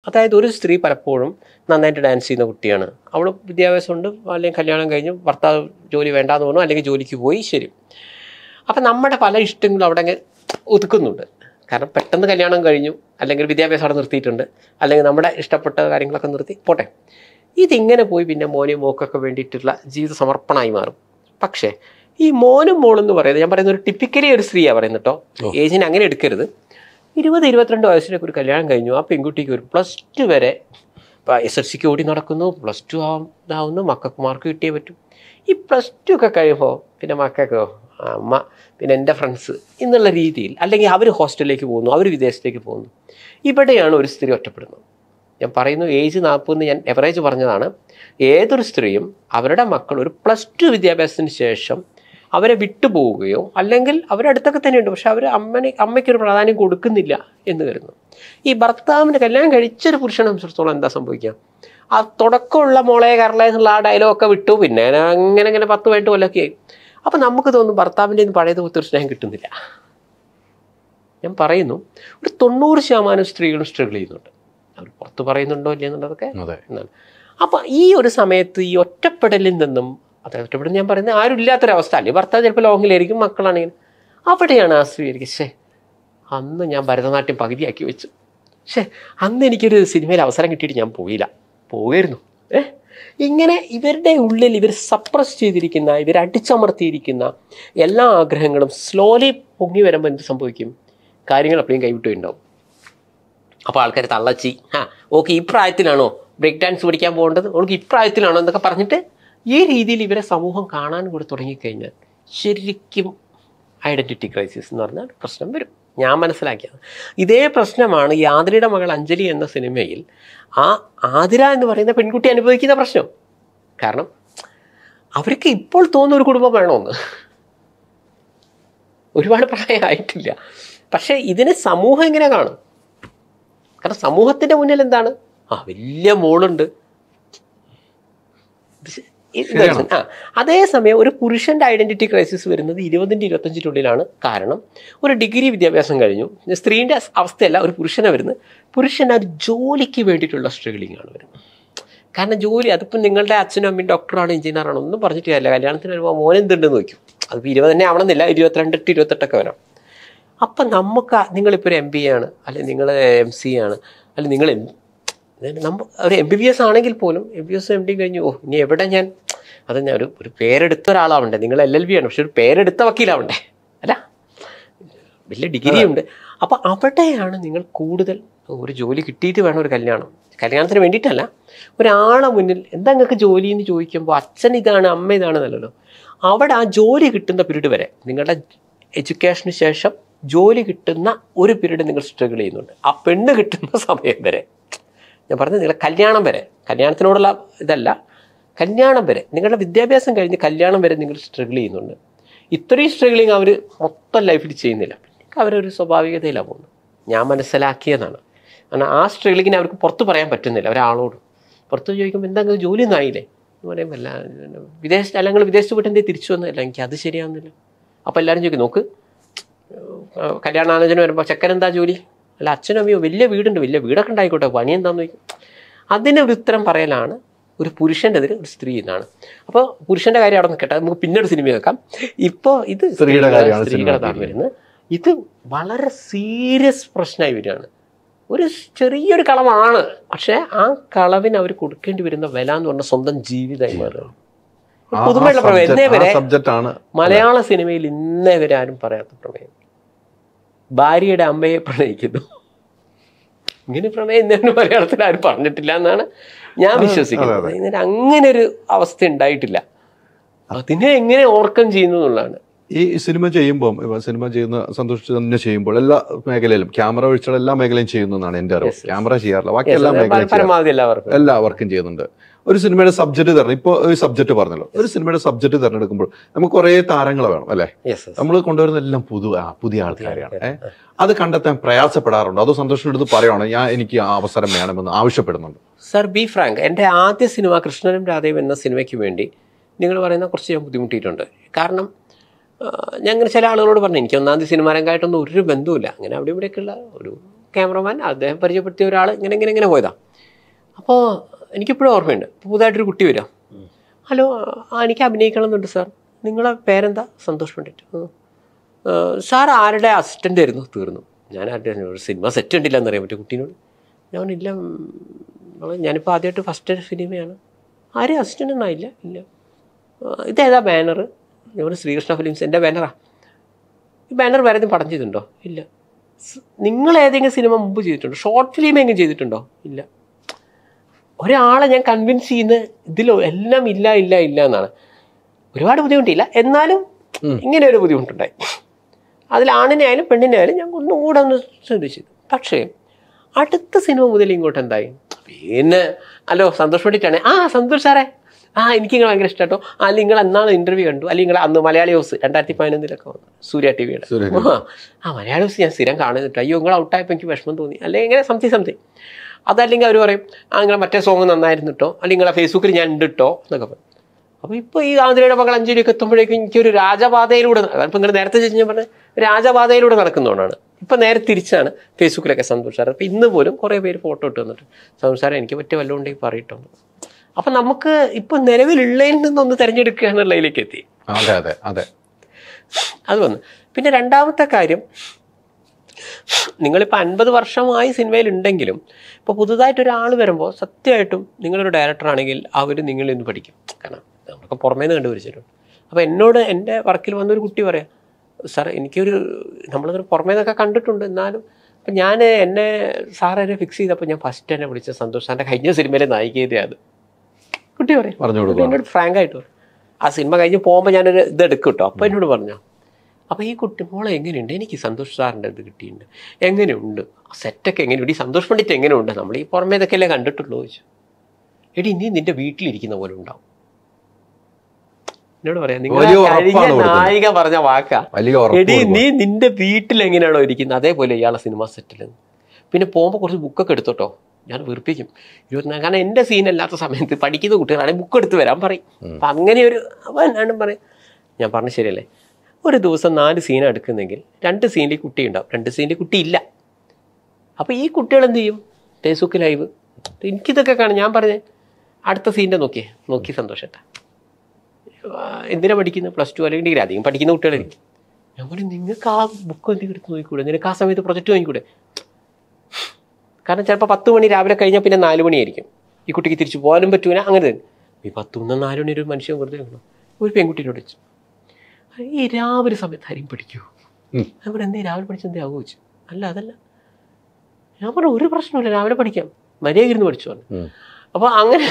അതായത് ഒരു സ്ത്രീ പലപ്പോഴും നന്നായിട്ട് ഡാൻസ് ചെയ്യുന്ന കുട്ടിയാണ്, അവൾ വിദ്യാഭ്യാസമുണ്ട്, അല്ലെങ്കിൽ കല്യാണം കഴിഞ്ഞ് ഭർത്താവ് ജോലി വേണ്ടാന്ന് പറഞ്ഞു, അല്ലെങ്കിൽ ജോലിക്ക് പോയി, ശരി. അപ്പം നമ്മുടെ പല ഇഷ്ടങ്ങളും അവിടെ അങ്ങ് ഒതുക്കുന്നുണ്ട്. കാരണം പെട്ടെന്ന് കല്യാണം കഴിഞ്ഞു, അല്ലെങ്കിൽ വിദ്യാഭ്യാസം അവിടെ നിർത്തിയിട്ടുണ്ട്, അല്ലെങ്കിൽ നമ്മുടെ ഇഷ്ടപ്പെട്ട കാര്യങ്ങളൊക്കെ നിർത്തി പോട്ടെ. ഇതിങ്ങനെ പോയി പിന്നെ മോനും മോക്കൊക്കെ വേണ്ടിയിട്ടുള്ള ജീവിത സമർപ്പണമായി മാറും. പക്ഷേ ഈ മോനും മോളെന്ന് പറയുന്നത്, ഞാൻ പറയുന്നത് ഒരു ടിപ്പിക്കലി ഒരു സ്ത്രീയാണ് പറയുന്നത് കേട്ടോ, ഏജിനെ അങ്ങനെ എടുക്കരുത്. 20-22 വയസ്സിലേക്ക് ഒരു കല്യാണം കഴിഞ്ഞു, ആ പെൺകുട്ടിക്ക് ഒരു +2 വരെ ഇപ്പോൾ SSLCക്ക് ഓടി നടക്കുന്നു, +2 ആവുന്നു, മക്കൾക്ക് മാർക്ക് കിട്ടിയേ പറ്റും. ഈ +2 ഒക്കെ കഴിയുമ്പോൾ പിന്നെ മക്കൾക്കോ അമ്മ, പിന്നെ എൻ്റെ ഫ്രണ്ട്സ് എന്നുള്ള രീതിയിൽ, അല്ലെങ്കിൽ അവർ ഹോസ്റ്റലിലേക്ക് പോകുന്നു, അവർ വിദേശത്തേക്ക് പോകുന്നു. ഇവിടെയാണ് ഒരു സ്ത്രീ ഒറ്റപ്പെടുന്നത്. ഞാൻ പറയുന്നു ഏജ് 40 ഞാൻ എവറേജ് പറഞ്ഞതാണ്. ഏതൊരു സ്ത്രീയും അവരുടെ മക്കൾ ഒരു +2 വിദ്യാഭ്യാസത്തിന് ശേഷം അവരെ വിട്ടുപോവുകയോ, അല്ലെങ്കിൽ അവരടുത്തൊക്കെ തന്നെയുണ്ട്, പക്ഷെ അവർ അമ്മയ്ക്കൊരു പ്രാധാന്യം കൊടുക്കുന്നില്ല എന്ന് കരുതുന്നു. ഈ ഭർത്താവിൻ്റെ കല്യാണം കഴിച്ചൊരു പുരുഷനെ സംബന്ധിച്ചിടത്തോളം എന്താ സംഭവിക്കുക? ആ തുടക്കമുള്ള മോളെ കരള എന്നുള്ള ആ ഡയലോഗൊക്കെ വിട്ടു, പിന്നെ അങ്ങനെ 10-18 കൊല്ലമൊക്കെ ആയി. അപ്പം നമുക്ക് തോന്നും ഭർത്താവിൻ്റെ പഴയതുപോലത്തെ ഒരു സ്നേഹം കിട്ടുന്നില്ല. ഞാൻ പറയുന്നു ഒരു 90% സ്ത്രീകളും സ്ട്രഗിൾ ചെയ്യുന്നുണ്ട്. അവർ പുറത്ത് പറയുന്നുണ്ടോ ഇല്ലെന്നുള്ളതൊക്കെ എന്നാണ്. അപ്പം ഈ ഒരു സമയത്ത് ഈ ഒറ്റപ്പെടലിൽ നിന്നും, അതായത് ഒറ്റപ്പെടുന്ന ഞാൻ പറയുന്നത് ആരും ഇല്ലാത്തൊരവസ്ഥ, അല്ലെങ്കിൽ ഭർത്താവ് ചിലപ്പോൾ ലോങ്ങിലായിരിക്കും, മക്കളാണെങ്കിൽ, അവിടെയാണ് ആ സ്ത്രീക്ക് അന്ന് ഞാൻ ഭരതനാട്യം പകുതിയാക്കി വെച്ചു, അന്ന് എനിക്കൊരു സിനിമയിൽ അവസരം കിട്ടിയിട്ട് ഞാൻ പോകായിരുന്നു. ഇങ്ങനെ ഇവരുടെ ഉള്ളിൽ ഇവർ സപ്രസ് ചെയ്തിരിക്കുന്ന, ഇവർ അടിച്ചമർത്തിയിരിക്കുന്ന എല്ലാ ആഗ്രഹങ്ങളും സ്ലോലി പൊങ്ങി വരുമ്പോൾ എന്ത് സംഭവിക്കും? കാര്യങ്ങൾ എപ്പോഴും കൈവിട്ടുണ്ടാവും. അപ്പോൾ ആൾക്കാർ തള്ളച്ചി, ഓക്കെ ഈ പ്രായത്തിലാണോ ബ്രേക്ക് ഡാൻസ് പഠിക്കാൻ പോകേണ്ടത്, ഓൾക്ക് ഇപ്രായത്തിലാണോ എന്നൊക്കെ പറഞ്ഞിട്ട് ഈ രീതിയിൽ ഇവരെ സമൂഹം കാണാൻ കൂടി തുടങ്ങിക്കഴിഞ്ഞാൽ ശരിക്കും ഐഡൻറ്റിറ്റി ക്രൈസിസ് എന്ന് പറഞ്ഞാൽ പ്രശ്നം വരും. ഞാൻ മനസ്സിലാക്കിയത് ഇതേ പ്രശ്നമാണ് ഈ ആതിരയുടെ മകൾ അഞ്ജലി എന്ന സിനിമയിൽ ആ ആതിര എന്ന് പറയുന്ന പെൺകുട്ടി അനുഭവിക്കുന്ന പ്രശ്നം. കാരണം അവർക്ക് ഇപ്പോൾ തോന്നുന്ന ഒരു കുടുംബം വേണമെന്ന്, ഒരുപാട് പ്രായമായിട്ടില്ല, പക്ഷേ ഇതിനെ സമൂഹം എങ്ങനെ കാണും? കാരണം സമൂഹത്തിൻ്റെ മുന്നിൽ എന്താണ്, വലിയ മോളുണ്ട്. അതേസമയം ഒരു പുരുഷൻ്റെ ഐഡൻറ്റിറ്റി ക്രൈസിസ് വരുന്നത് 20-25 കാരണം ഒരു ഡിഗ്രി വിദ്യാഭ്യാസം കഴിഞ്ഞു. സ്ത്രീൻ്റെ അവസ്ഥയല്ല, ഒരു പുരുഷനെ വരുന്നത്. പുരുഷൻ അത് ജോലിക്ക് വേണ്ടിയിട്ടുള്ള സ്ട്രഗിളിങ് ആണ് വരുന്നത്. കാരണം ജോലി, അതിപ്പോൾ നിങ്ങളുടെ അച്ഛനും അമ്മയും ഡോക്ടറാണ്, എഞ്ചിനീയറാണോ ഒന്നും പറഞ്ഞിട്ട് കാര്യമില്ല. കല്യാണത്തിന് വരുമ്പോൾ മോനെന്തുണ്ടെന്ന് നോക്കും. അതിപ്പോൾ 20 തന്നെ ആവണമെന്നില്ല, 22-28 വരാം. അപ്പം നിങ്ങളിപ്പോൾ ഒരു MBA ആണ്, അല്ലെങ്കിൽ നിങ്ങൾ MC ആണ്, അല്ലെങ്കിൽ നിങ്ങൾ ഒരു MBBS ആണെങ്കിൽ പോലും MBBS MD കഴിഞ്ഞു, ഇനി എവിടെ ഞാൻ ഒരു പേരെടുത്ത ഒരാളാവണ്ടേ. നിങ്ങൾ LLB ആണ്, പക്ഷെ ഒരു പേരെടുത്ത വക്കീലാവണ്ടേ, അല്ല വലിയ ഡിഗ്രി ഉണ്ട്. അപ്പോൾ അവിടെയാണ് നിങ്ങൾ കൂടുതൽ ഒരു ജോലി കിട്ടിയിട്ട് വേണം ഒരു കല്യാണത്തിന് വേണ്ടിയിട്ടല്ല, ഒരാളെ മുന്നിൽ എന്താ നിങ്ങൾക്ക് ജോലി എന്ന് ചോദിക്കുമ്പോൾ അച്ഛൻ ഇതാണ് അമ്മ ഇതാണെന്നല്ലോ. അവിടെ ആ ജോലി കിട്ടുന്ന പീരീഡ് വരെ, നിങ്ങളുടെ എഡ്യൂക്കേഷന് ശേഷം ജോലി കിട്ടുന്ന ഒരു പീരീഡ് നിങ്ങൾ സ്ട്രഗിൾ ചെയ്യുന്നുണ്ട്. ആ പെണ്ണ് കിട്ടുന്ന സമയം വരെ, ഞാൻ പറഞ്ഞത് നിങ്ങളുടെ കല്യാണം വരെ, കല്യാണത്തിനോടുള്ള ഇതല്ല, കല്യാണം വരെ, നിങ്ങളുടെ വിദ്യാഭ്യാസം കഴിഞ്ഞ് കല്യാണം വരെ നിങ്ങൾ സ്ട്രഗിൾ ചെയ്യുന്നുണ്ട്. ഇത്രയും സ്ട്രഗിളിങ് അവർ മൊത്തം ലൈഫിൽ ചെയ്യുന്നില്ല, അവരൊരു സ്വാഭാവികതയിലാണ് പോകുന്നത്. ഞാൻ മനസ്സിലാക്കിയതാണ്. കാരണം ആ സ്ട്രഗിളിങ്ങിനെ അവർക്ക് പുറത്ത് പറയാൻ പറ്റുന്നില്ല. ഒരാളോട് പുറത്ത് ചോദിക്കുമ്പോൾ എന്താ ജോലി ഒന്നും ആയില്ലേ എന്ന് പറയുമ്പോൾ അല്ലെങ്കിൽ വിദേശത്ത് പോയിട്ട് എന്തേ തിരിച്ചു വന്നില്ല, എനിക്ക് അത് ശരിയാവുന്നില്ല. അപ്പോൾ എല്ലാവരും ചോദിക്കും, നോക്ക് കല്യാണാലോചന വരുമ്പോൾ ചെക്കൻ എന്താ ജോലി, അല്ല അച്ഛനും അമ്മയോ വലിയ വീടുണ്ട്, വലിയ വീടൊക്കെ ഉണ്ടായിക്കോട്ടെ, പണി എന്താണെന്ന് ചോദിക്കും. അതിനൊരു ഉത്തരം പറയലാണ് ഒരു പുരുഷൻ്റെ എതിരെ ഒരു സ്ത്രീ എന്നാണ്. അപ്പോൾ പുരുഷൻ്റെ കാര്യം അവിടെ നിൽക്കട്ടെ, നമുക്ക് പിന്നീട് സിനിമ വെക്കാം. ഇപ്പോൾ ഇത് സ്ത്രീകളുടെ വരുന്നത്, ഇത് വളരെ സീരിയസ് പ്രശ്നമായി വരികയാണ്. ഒരു ചെറിയൊരു കളവാണ്, പക്ഷേ ആ കളവിന് അവർ കൊടുക്കേണ്ടി വരുന്ന വില എന്ന് പറഞ്ഞാൽ സ്വന്തം ജീവിതമായി മാറുകയാണ്. പുതുമയുള്ള പ്രമേയം ഇന്നേ വരെ മലയാള സിനിമയിൽ ഇന്നേ വരെ ആരും പറയാത്ത പ്രമേയം. ഭാര്യയുടെ അമ്മയെ പ്രണയിക്കുന്നു, ഇങ്ങനെ പ്രമേയം ഇന്നേ മലയാളത്തിൽ ആരും പറഞ്ഞിട്ടില്ല എന്നാണ് ഞാൻ വിശ്വസിക്കുന്നത്. അങ്ങനെ ഒരു അവസ്ഥ ഉണ്ടായിട്ടില്ല. അതിനെ എങ്ങനെ ഓവർകം ചെയ്യുന്നു എന്നുള്ളതാണ്. ഈ സിനിമ ചെയ്യുമ്പോൾ, സിനിമ ചെയ്യുന്ന സന്തോഷിച്ച് തന്നെ ചെയ്യുമ്പോൾ എല്ലാ മേഖലയിലും ക്യാമറ ഒഴിച്ചുള്ള എല്ലാ മേഖലയും ചെയ്യുന്നതാണ് എൻ്റെ അറിവ്. ക്യാമറ ചെയ്യാറില്ല, ബാക്കി എല്ലാ മേഖലയും എല്ലാ വർക്കും ചെയ്യുന്നുണ്ട്. ഒരു സിനിമയുടെ സബ്ജക്ട് ഇപ്പോൾ ഒരു സബ്ജക്ട് പറഞ്ഞല്ലോ, ഒരു സിനിമയുടെ സബ്ജക്ട് തിരഞ്ഞെടുക്കുമ്പോൾ നമുക്ക് കുറേ താരങ്ങൾ വേണം അല്ലേ? നമ്മൾ കൊണ്ടുവരുന്ന എല്ലാം പുതിയ ആൾക്കാരെയാണ്. അത് കണ്ടെത്താൻ പ്രയാസപ്പെടാറുണ്ട്. അതോ സന്തോഷിന്റെ അടുത്ത് പറയുവാണ് എനിക്ക് ആ അവസരം വേണമെന്ന് ആവശ്യപ്പെടുന്നുണ്ട്? സർ, ബി ഫ്രാങ്ക്, എൻ്റെ ആദ്യ സിനിമ കൃഷ്ണനും രാധയും എന്ന സിനിമയ്ക്ക് വേണ്ടി നിങ്ങൾ പറയുന്ന കുറച്ച് ഞാൻ ബുദ്ധിമുട്ടിയിട്ടുണ്ട്. കാരണം ഞാൻ ചില ആളുകളോട് പറഞ്ഞു, എനിക്ക് ഒന്നാമത് സിനിമാ രംഗമായിട്ടൊന്നും ഒരു ബന്ധവുമില്ല, അങ്ങനെ അവിടെ ഇവിടെയൊക്കെയുള്ള ഒരു ക്യാമറമാൻ, അദ്ദേഹം പരിചയപ്പെടുത്തിയ ഒരാൾ ഇങ്ങനെ പോയതാണ്. അപ്പോൾ എനിക്കിപ്പോഴും ഓർമ്മയുണ്ട്. പുതുതായിട്ടൊരു കുട്ടി വരിക, ഹലോ എനിക്ക് അഭിനയിക്കണം എന്നുണ്ട് സാർ, നിങ്ങളെ പേരെന്താ? സന്തോഷ് പണ്ഡിറ്റ്. സാർ ആരുടെ അസിസ്റ്റൻ്റ് ആയിരുന്നു? തീർന്നു. ഞാൻ ആരുടെ ഒരു സിനിമ സെറ്റ് ഉണ്ടില്ല എന്നറിയാൻ പറ്റും കുട്ടീനോട്. ഞാനില്ല, ഞാനിപ്പോൾ ആദ്യമായിട്ട് ഫസ്റ്റ് സിനിമയാണ്. ആരും അസിസ്റ്റൻ്റ് ഒന്നായില്ല. ഇല്ല. ഇതേതാ ബാനർ? ഞാൻ ശ്രീകൃഷ്ണ ഫിലിംസ്, എൻ്റെ ബാനറാ. ഈ ബാനർ വേറെ ഏതെങ്കിലും പടം ചെയ്തിട്ടുണ്ടോ? ഇല്ല. നിങ്ങൾ ഏതെങ്കിലും സിനിമ മുമ്പ് ചെയ്തിട്ടുണ്ടോ? ഷോർട്ട് ഫിലിം എങ്കിലും ചെയ്തിട്ടുണ്ടോ? ഇല്ല. ഒരാളെ ഞാൻ കൺവിൻസ് ചെയ്യുന്ന ഇതിലോ എല്ലാം ഇല്ല എന്നാണ്. ഒരുപാട് ബുദ്ധിമുട്ടില്ല, എന്നാലും ഇങ്ങനെ ഒരു ബുദ്ധിമുട്ടുണ്ടായി. അതിൽ ആണിനെ ആയാലും പെണ്ണിനെ ആയാലും ഞാൻ ഒന്നുകൂടെ ഒന്ന് ശ്രദ്ധിച്ചു. പക്ഷേ അടുത്ത സിനിമ മുതൽ ഇങ്ങോട്ട് എന്തായി, പിന്നെ ഹലോ സന്തോഷ് പണ്ഡിറ്റാണ്. സന്തോഷ് സാറേ, എനിക്ക് നിങ്ങൾ ഭയങ്കര ഇഷ്ടമാട്ടോ. അല്ലെങ്കിൽ നിങ്ങൾ എന്നാണ് ഇൻ്റർവ്യൂ കണ്ടു, അല്ലെങ്കിൽ നിങ്ങൾ അന്ന് മലയാളി ഹൗസ് 2011 വന്നു, സൂര്യ TV-യുടെ. മലയാളി ഹൗസ് ഞാൻ സ്ഥിരം കാണുന്നിട്ട്, അയ്യോ നിങ്ങൾ ഔട്ടായപ്പോൾ എനിക്ക് വിഷമം തോന്നി, അല്ലെങ്കിൽ ഇങ്ങനെ സംതിങ്. അതല്ലെങ്കിൽ അവർ പറയും നിങ്ങളെ മറ്റേ സോങ് നന്നായിരുന്നു കേട്ടോ, അല്ലെങ്കിൽ നിങ്ങളെ ഫേസ്ബുക്കിൽ ഞാൻ ഉണ്ട് കേട്ടോ എന്നൊക്കെ പറയും. അപ്പോൾ ഇപ്പോൾ ഈ ആതിരയുടെ മകൾ അഞ്ജലിയൊക്കെ എത്തുമ്പോഴേക്കും എനിക്കൊരു രാജപാതയിലൂടെ, ഇപ്പം നിങ്ങൾ നേരത്തെ ചോദിച്ചു, ഞാൻ പറഞ്ഞ രാജപാതയിലൂടെ നടക്കുന്നതുകൊണ്ടാണ്. ഇപ്പം നേരെ തിരിച്ചാണ് ഫേസ്ബുക്കിലൊക്കെ സന്തോഷ് സാർ. അപ്പോൾ ഇന്ന് പോലും കുറേ പേര് ഫോട്ടോ ഇട്ട് വന്നിട്ട്, സന്തോഷ് സാറേ എനിക്ക് പറ്റിയ വല്ലതും ഉണ്ടെങ്കിൽ പറയട്ടോ. അപ്പം നമുക്ക് ഇപ്പം നിലവിലുള്ളതിൽ നിന്നൊന്ന് തിരഞ്ഞെടുക്കുക എന്നുള്ളതിലേക്ക് എത്തി. അത് വന്നു. പിന്നെ രണ്ടാമത്തെ കാര്യം, നിങ്ങളിപ്പോൾ 50 വർഷമായി സിനിമയിലുണ്ടെങ്കിലും ഇപ്പോൾ പുതുതായിട്ടൊരാൾ വരുമ്പോൾ സത്യമായിട്ടും നിങ്ങളൊരു ഡയറക്ടറാണെങ്കിൽ അവർ നിങ്ങളിൽ നിന്ന് പഠിക്കും. കാരണം നമുക്ക് പുറമേ നിന്ന് കണ്ടുപിടിച്ചിട്ടുണ്ട്. അപ്പോൾ എന്നോട് എൻ്റെ വർക്കിൽ വന്നൊരു കുട്ടി പറയാം, സാർ എനിക്കൊരു നമ്മളതൊരു പുറമേ നിന്നൊക്കെ കണ്ടിട്ടുണ്ട്, എന്നാലും അപ്പം എന്നെ സാറെ ഫിക്സ് ചെയ്തപ്പോൾ ഞാൻ ഫസ്റ്റ് തന്നെ വിളിച്ച സന്തോഷ് സാറിൻ്റെ കഴിഞ്ഞ സിനിമയിലെ നായികയാണ് കുട്ടി പറയും. എന്നോട് ഫ്രാങ്കായിട്ട് പറയും. ആ സിനിമ കഴിഞ്ഞ് പോകുമ്പോൾ ഞാനൊരു ഇതെടുക്കും കേട്ടോ. അപ്പോൾ എന്നോട് പറഞ്ഞു, അപ്പോൾ ഈ കുട്ടി മോളെ എങ്ങനെയുണ്ട്, എനിക്ക് സന്തോഷ് സാറിൻ്റെ ഇത് കിട്ടിയിട്ടുണ്ട്, എങ്ങനെയുണ്ട് സെറ്റൊക്കെ എങ്ങനെയുണ്ട്, ഈ സന്തോഷ് പണ്ഡിറ്റ് എങ്ങനെയുണ്ട്, നമ്മൾ ഈ പുറമേ ഇതൊക്കെ അല്ലേ കണ്ടിട്ടുള്ളൂ ചോദിച്ചു. എടി നീ നിൻ്റെ വീട്ടിലിരിക്കുന്ന പോലെ ഉണ്ടാവും. എന്നോട് പറയാം, നിങ്ങൾ കഴിഞ്ഞ നായിക പറഞ്ഞ വാക്കാ, എടി നീ നിൻ്റെ വീട്ടിൽ എങ്ങനെയാണോ ഇരിക്കുന്നത് അതേപോലെ ഇയാളെ സിനിമ സെറ്റിൽ. പിന്നെ പോകുമ്പോൾ കുറച്ച് ബുക്കൊക്കെ എടുത്തോട്ടോ, ഞാൻ വീർപ്പിക്കും 24. കാരണം എൻ്റെ സീനല്ലാത്ത സമയത്ത് പഠിക്കുന്ന കുട്ടികളാണെങ്കിൽ ബുക്ക് എടുത്ത് വരാൻ പറയും. അപ്പം അങ്ങനെ ഒരു എന്നാണ്ടും പറയും. ഞാൻ പറഞ്ഞു ശരിയല്ലേ, ഒരു ദിവസം 4 സീൻ എടുക്കുന്നെങ്കിൽ 2 സീനിൽ കുട്ടി ഉണ്ടാവും, 2 സീനിൽ കുട്ടി ഇല്ല. അപ്പോൾ ഈ കുട്ടികൾ എന്ത് ചെയ്യും? Facebook live. എനിക്കിതൊക്കെ കാണും. ഞാൻ പറഞ്ഞേ അടുത്ത സീനിൻ്റെ നോക്കി സന്തോഷട്ടാ, എന്തിനാ പഠിക്കുന്നത്? +2 അല്ലെങ്കിൽ ഡിഗ്രി, അധികം പഠിക്കുന്ന കുട്ടികളായിരിക്കും. ഞാൻ പറയും നിങ്ങൾക്ക് ആ ബുക്ക് എന്തെങ്കിലും എടുത്ത് നോക്കിക്കൂടെ, നിനക്ക് ആ സമയത്ത് പ്രൊജക്റ്റ് വാങ്ങിക്കൂടെ? കാരണം ചിലപ്പോൾ 10 മണി രാവിലെ കഴിഞ്ഞാൽ പിന്നെ 4 മണിയായിരിക്കും, ഈ കുട്ടിക്ക് തിരിച്ചു പോകാനും പറ്റൂല. അങ്ങനെ തന്നെ ഈ 10 മുതൽ 4 മണി ഒരു മനുഷ്യൻ വെറുതെ വെക്കണം. ഒരു പെൺകുട്ടീനോട് വെച്ചു, ഈ രാവിലെ സമയത്ത് ആരെയും പഠിക്കുമോ? ഞാൻ പറഞ്ഞു എന്തേ രാവിലെ പഠിച്ച എന്തേ ആകുമോ? അല്ല അതല്ല. ഞാൻ പറഞ്ഞു ഒരു പ്രശ്നമില്ല, രാവിലെ പഠിക്കാം, മര്യാദ ഇരുന്ന് പഠിച്ചു. അപ്പോൾ അങ്ങനെ